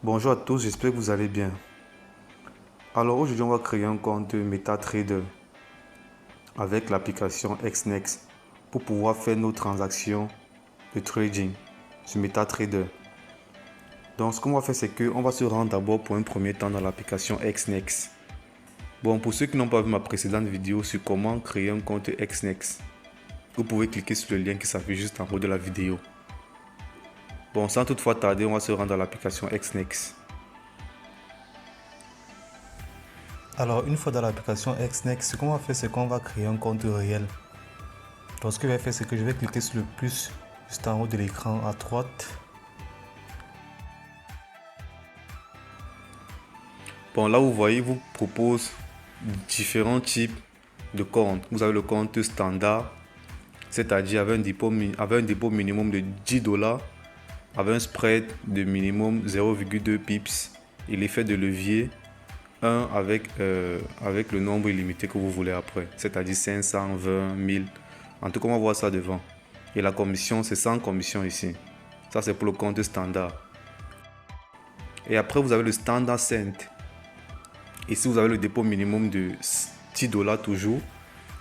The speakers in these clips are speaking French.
Bonjour à tous, j'espère que vous allez bien. Alors aujourd'hui, on va créer un compte MetaTrader avec l'application XNext pour pouvoir faire nos transactions de trading sur MetaTrader. Donc ce qu'on va faire, c'est qu'on va se rendre d'abord pour un premier temps dans l'application XNext. Bon, pour ceux qui n'ont pas vu ma précédente vidéo sur comment créer un compte XNext, vous pouvez cliquer sur le lien qui s'affiche juste en haut de la vidéo. Bon, sans toutefois tarder, on va se rendre dans l'application XNext. Alors, une fois dans l'application XNext, ce qu'on va faire, c'est qu'on va créer un compte réel. Donc, ce que je vais faire, c'est que je vais cliquer sur le plus juste en haut de l'écran à droite. Bon, là, vous voyez, il vous propose différents types de comptes. Vous avez le compte standard, c'est-à-dire avec un dépôt minimum de $10, avec un spread de minimum 0,2 pips et l'effet de levier 1 avec le nombre illimité que vous voulez après, c'est-à-dire 500, 20, 1000. En tout cas, on va voir ça devant. Et la commission, c'est sans commission ici. Ça, c'est pour le compte standard. Et après, vous avez le standard cent. Ici, vous avez le dépôt minimum de $10 toujours,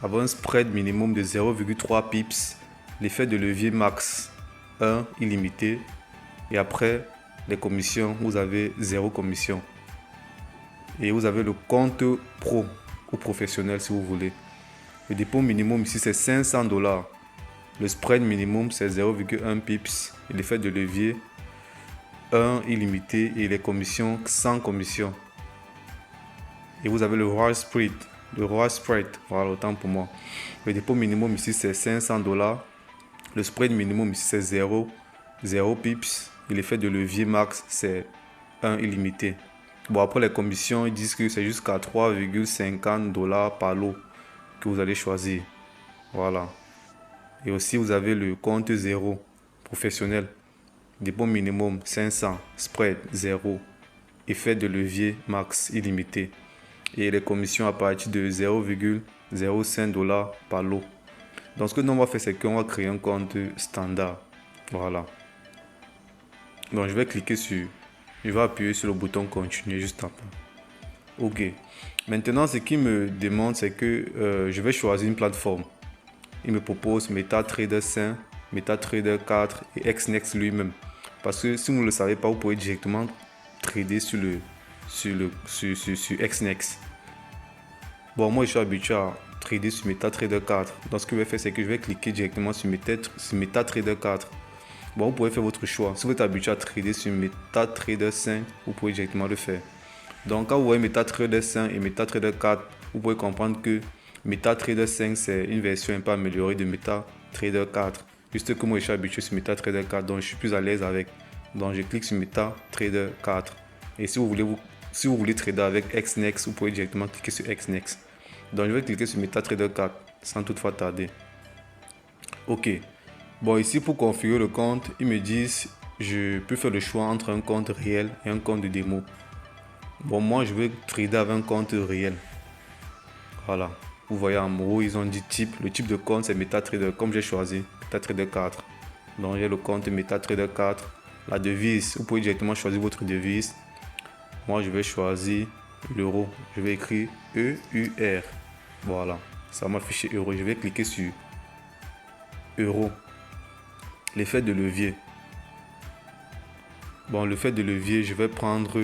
avec un spread minimum de 0,3 pips, l'effet de levier max 1 illimité. Et après, les commissions, vous avez 0 commission. Et vous avez le compte pro ou professionnel si vous voulez. Le dépôt minimum ici c'est $500. Le spread minimum c'est 0,1 pips. Et l'effet de levier 1 illimité et les commissions sans commission. Et vous avez le ROI spread. Voilà, autant pour moi. Le dépôt minimum ici c'est $500. Le spread minimum ici c'est 0 pips. Et l'effet de levier max c'est 1 illimité. Bon, après les commissions, ils disent que c'est jusqu'à $3,50 par lot que vous allez choisir. Voilà. Et aussi, vous avez le compte 0 professionnel. Dépôt minimum 500, spread 0, effet de levier max illimité. Et les commissions à partir de $0,05 par lot. Donc, ce que nous on va faire, c'est qu'on va créer un compte standard. Voilà. Donc, je vais cliquer sur... Je vais appuyer sur le bouton continuer juste après. Ok. Maintenant, ce qu'il me demande, c'est que je vais choisir une plateforme. Il me propose MetaTrader 5, MetaTrader 4 et XNext lui-même. Parce que si vous ne le savez pas, vous pouvez directement trader sur XNext. Bon, moi, je suis habitué à trader sur MetaTrader 4. Donc, ce que je vais faire, c'est que je vais cliquer directement sur MetaTrader 4. Bon, vous pouvez faire votre choix. Si vous êtes habitué à trader sur MetaTrader 5, vous pouvez directement le faire. Donc, quand vous voyez MetaTrader 5 et MetaTrader 4, vous pouvez comprendre que MetaTrader 5, c'est une version un peu améliorée de MetaTrader 4. Juste que moi, je suis habitué sur MetaTrader 4, donc je suis plus à l'aise avec. Donc, je clique sur MetaTrader 4. Et si vous voulez trader avec XNext, vous pouvez directement cliquer sur XNext. Donc, je vais cliquer sur MetaTrader 4 sans toutefois tarder. Ok. Bon, ici, pour configurer le compte, ils me disent je peux faire le choix entre un compte réel et un compte de démo. Bon, moi, je vais trader avec un compte réel. Voilà. Vous voyez en haut, ils ont dit type. Le type de compte, c'est MetaTrader. Comme j'ai choisi MetaTrader 4. Donc, j'ai le compte MetaTrader 4. La devise, vous pouvez directement choisir votre devise. Moi, je vais choisir l'euro. Je vais écrire EUR. Voilà. Ça m'a affiché euro. Je vais cliquer sur euro. L'effet de levier. Bon, l'effet de levier, je vais prendre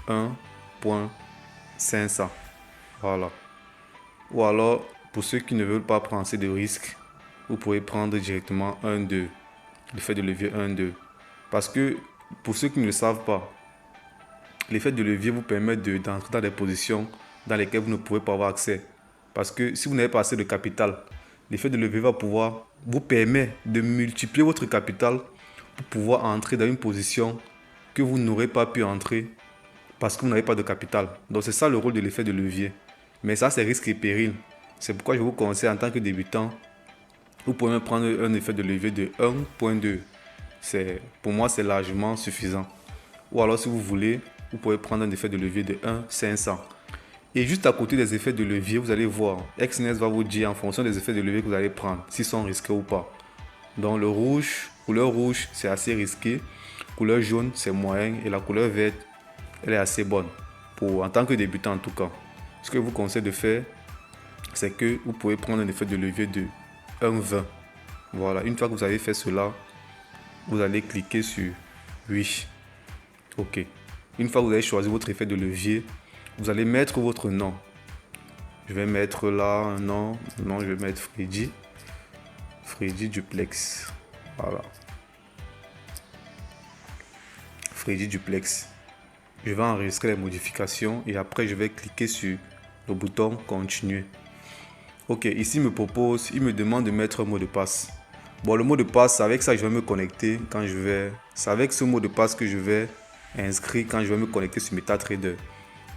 1.500. Voilà. Ou alors, pour ceux qui ne veulent pas prendre assez de risques, vous pouvez prendre directement 1,2. L'effet de levier 1,2. Parce que, pour ceux qui ne le savent pas, l'effet de levier vous permet d'entrer dans des positions dans lesquelles vous ne pouvez pas avoir accès. Parce que si vous n'avez pas assez de capital, l'effet de levier va pouvoir vous permettre de multiplier votre capital pour pouvoir entrer dans une position que vous n'aurez pas pu entrer parce que vous n'avez pas de capital. Donc c'est ça le rôle de l'effet de levier. Mais ça, c'est risque et péril. C'est pourquoi je vous conseille en tant que débutant, vous pouvez même prendre un effet de levier de 1.2. Pour moi, c'est largement suffisant. Ou alors si vous voulez, vous pouvez prendre un effet de levier de 1.500. Et juste à côté des effets de levier, vous allez voir, XNext va vous dire en fonction des effets de levier que vous allez prendre, s'ils sont risqués ou pas. Donc le rouge, Couleur rouge, c'est assez risqué. Couleur jaune, c'est moyen. Et la couleur verte, elle est assez bonne. En tant que débutant en tout cas. Ce que je vous conseille de faire, c'est que vous pouvez prendre un effet de levier de 1,20. Voilà, une fois que vous avez fait cela, vous allez cliquer sur oui. OK. Une fois que vous avez choisi votre effet de levier, vous allez mettre votre nom. Je vais mettre là un nom. Non, je vais mettre Freddy. Freddy Duplex. Voilà. Freddy Duplex. Je vais enregistrer les modifications et après je vais cliquer sur le bouton continuer. OK, ici il me demande de mettre un mot de passe. Bon, le mot de passe, avec ça je vais me connecter quand je vais. C'est avec ce mot de passe que je vais inscrire quand je vais me connecter sur MetaTrader.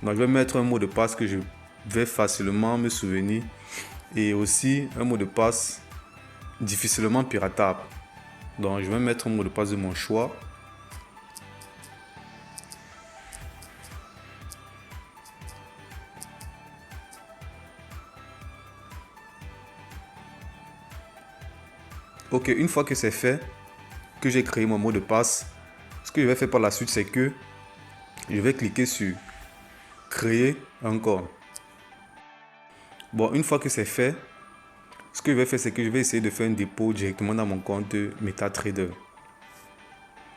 Donc je vais mettre un mot de passe que je vais facilement me souvenir et aussi un mot de passe difficilement piratable. Donc je vais mettre un mot de passe de mon choix. OK, une fois que c'est fait, que j'ai créé mon mot de passe, ce que je vais faire par la suite, c'est que je vais cliquer sur créer un compte. Bon, une fois que c'est fait, ce que je vais faire, c'est que je vais essayer de faire un dépôt directement dans mon compte MetaTrader.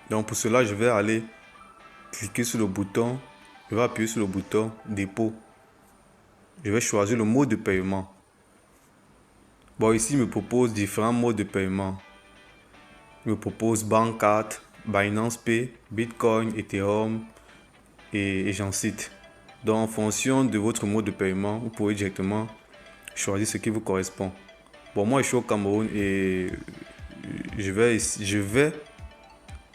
Donc pour cela, je vais aller cliquer sur le bouton, je vais appuyer sur le bouton dépôt. Je vais choisir le mode de paiement. Bon, ici, il me propose différents modes de paiement. Il me propose Bancard, Binance Pay, Bitcoin, Ethereum et j'en cite. Donc, en fonction de votre mode de paiement, vous pouvez directement choisir ce qui vous correspond. Bon, moi, je suis au Cameroun et je vais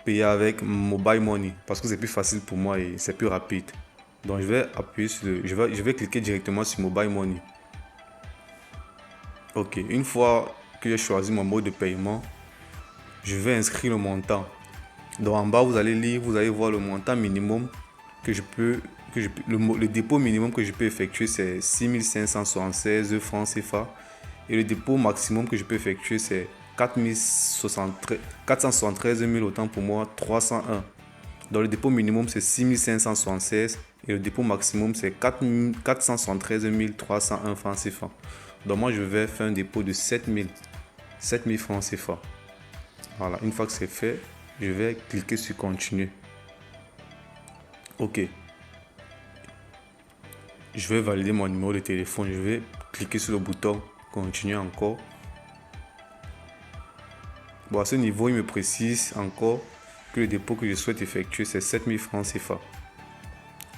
payer avec Mobile Money parce que c'est plus facile pour moi et c'est plus rapide. Donc, je vais appuyer sur je vais cliquer directement sur Mobile Money. OK, une fois que j'ai choisi mon mode de paiement, je vais inscrire le montant. Donc en bas, vous allez lire, vous allez voir le montant minimum le dépôt minimum que je peux effectuer, c'est 6576 francs CFA. Et le dépôt maximum que je peux effectuer, c'est 473 000, autant pour moi, 301. Donc le dépôt minimum, c'est 6576 et le dépôt maximum, c'est 473 301 francs CFA. Donc moi, je vais faire un dépôt de 7000 francs CFA. Voilà, une fois que c'est fait, je vais cliquer sur continuer. OK. Je vais valider mon numéro de téléphone. Je vais cliquer sur le bouton continuer encore. Bon, à ce niveau, il me précise encore que le dépôt que je souhaite effectuer, c'est 7000 francs CFA.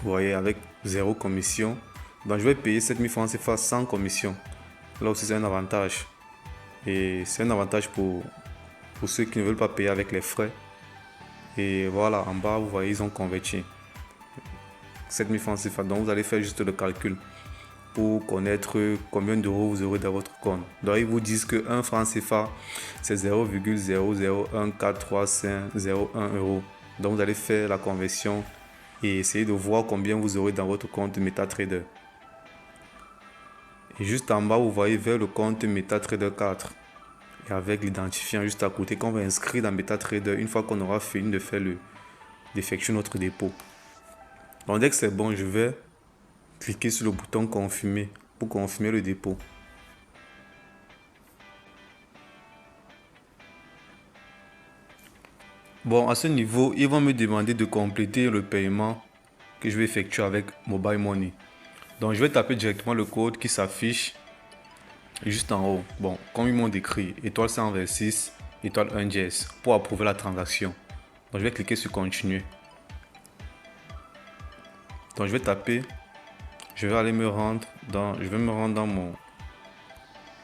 Vous voyez, avec 0 commission. Donc, je vais payer 7000 francs CFA sans commission. Là aussi, c'est un avantage. Et c'est un avantage pour ceux qui ne veulent pas payer avec les frais. Et voilà, en bas, vous voyez, ils ont converti 7000 francs CFA. Donc, vous allez faire juste le calcul pour connaître combien d'euros vous aurez dans votre compte. Donc, ils vous disent que 1 franc CFA, c'est 0,00143501 euros. Donc, vous allez faire la conversion et essayer de voir combien vous aurez dans votre compte MetaTrader. Et juste en bas, vous voyez vers le compte MetaTrader 4. Et avec l'identifiant juste à côté qu'on va inscrire dans MetaTrader une fois qu'on aura fini de faire d'effectuer notre dépôt. Donc dès que c'est bon, je vais cliquer sur le bouton confirmer pour confirmer le dépôt. Bon, à ce niveau, ils vont me demander de compléter le paiement que je vais effectuer avec Mobile Money. Donc je vais taper directement le code qui s'affiche juste en haut. Bon, comme ils m'ont décrit, étoile 126, étoile 1 dièse pour approuver la transaction. Donc je vais cliquer sur continuer. Donc je vais taper, je vais aller me rendre dans, mon,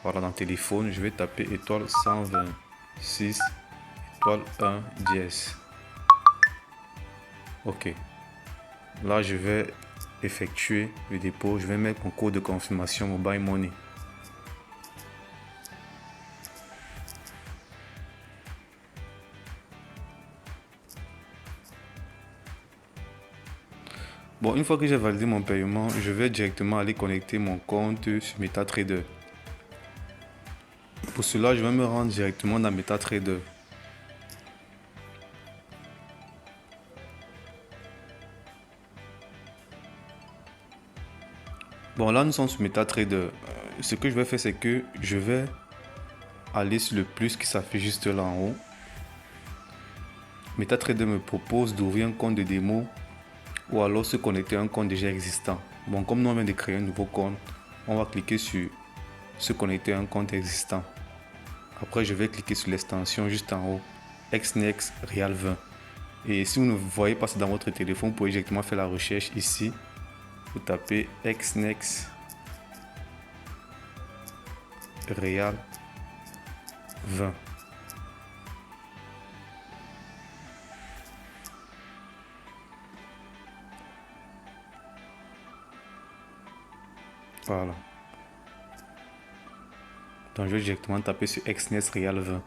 voilà, dans téléphone, je vais taper étoile 126, étoile 1 dièse. OK. Là, je vais effectuer le dépôt, je vais mettre mon code de confirmation Mobile Money. Bon, une fois que j'ai validé mon paiement, je vais directement aller connecter mon compte sur MetaTrader. Pour cela, je vais me rendre directement dans MetaTrader. Bon, là, nous sommes sur MetaTrader. Ce que je vais faire, c'est que je vais aller sur le plus qui s'affiche juste là en haut. MetaTrader me propose d'ouvrir un compte de démo ou alors se connecter à un compte déjà existant. Bon, comme nous on vient de créer un nouveau compte, on va cliquer sur se connecter à un compte existant. Après, je vais cliquer sur l'extension juste en haut, XNext Real 20. Et si vous ne voyez pas ça dans votre téléphone, vous pouvez directement faire la recherche ici. Vous tapez XNext Real 20. Voilà. Donc je vais directement taper sur XNext Real 20.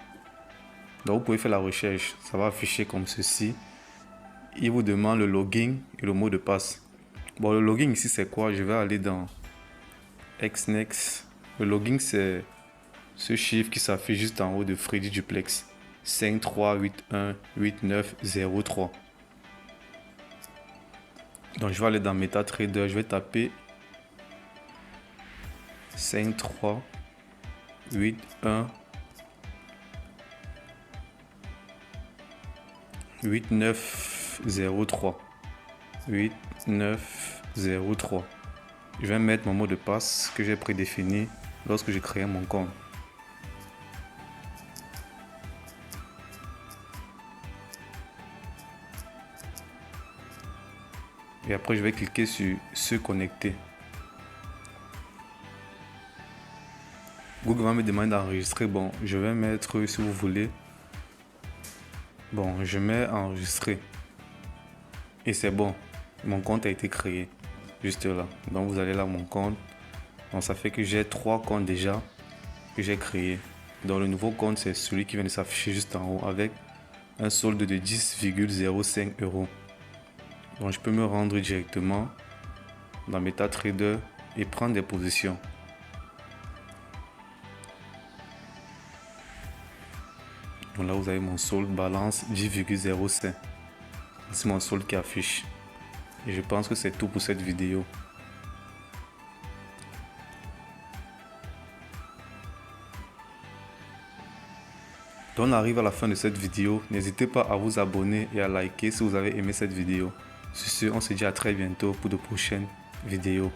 Donc vous pouvez faire la recherche. Ça va afficher comme ceci. Il vous demande le login et le mot de passe. Bon, le login ici c'est quoi? Je vais aller dans XNext. Le login c'est ce chiffre qui s'affiche juste en haut de Freddy Duplex. 53818903. Donc je vais aller dans MetaTrader. Je vais taper 5381 8903. 8903. Je vais mettre mon mot de passe que j'ai prédéfini lorsque j'ai créé mon compte. Et après, je vais cliquer sur se connecter. Google va me demander d'enregistrer. Bon, je vais mettre, si vous voulez. Bon, je mets enregistrer. Et c'est bon. Mon compte a été créé. Juste là. Donc, vous allez là, mon compte. Donc, ça fait que j'ai 3 comptes déjà que j'ai créés. Donc, le nouveau compte, c'est celui qui vient de s'afficher juste en haut avec un solde de 10,05 €. Donc, je peux me rendre directement dans MetaTrader et prendre des positions. Donc là, vous avez mon solde balance 10,05. C'est mon solde qui affiche. Et je pense que c'est tout pour cette vidéo. Donc on arrive à la fin de cette vidéo. N'hésitez pas à vous abonner et à liker si vous avez aimé cette vidéo. Sur ce, on se dit à très bientôt pour de prochaines vidéos.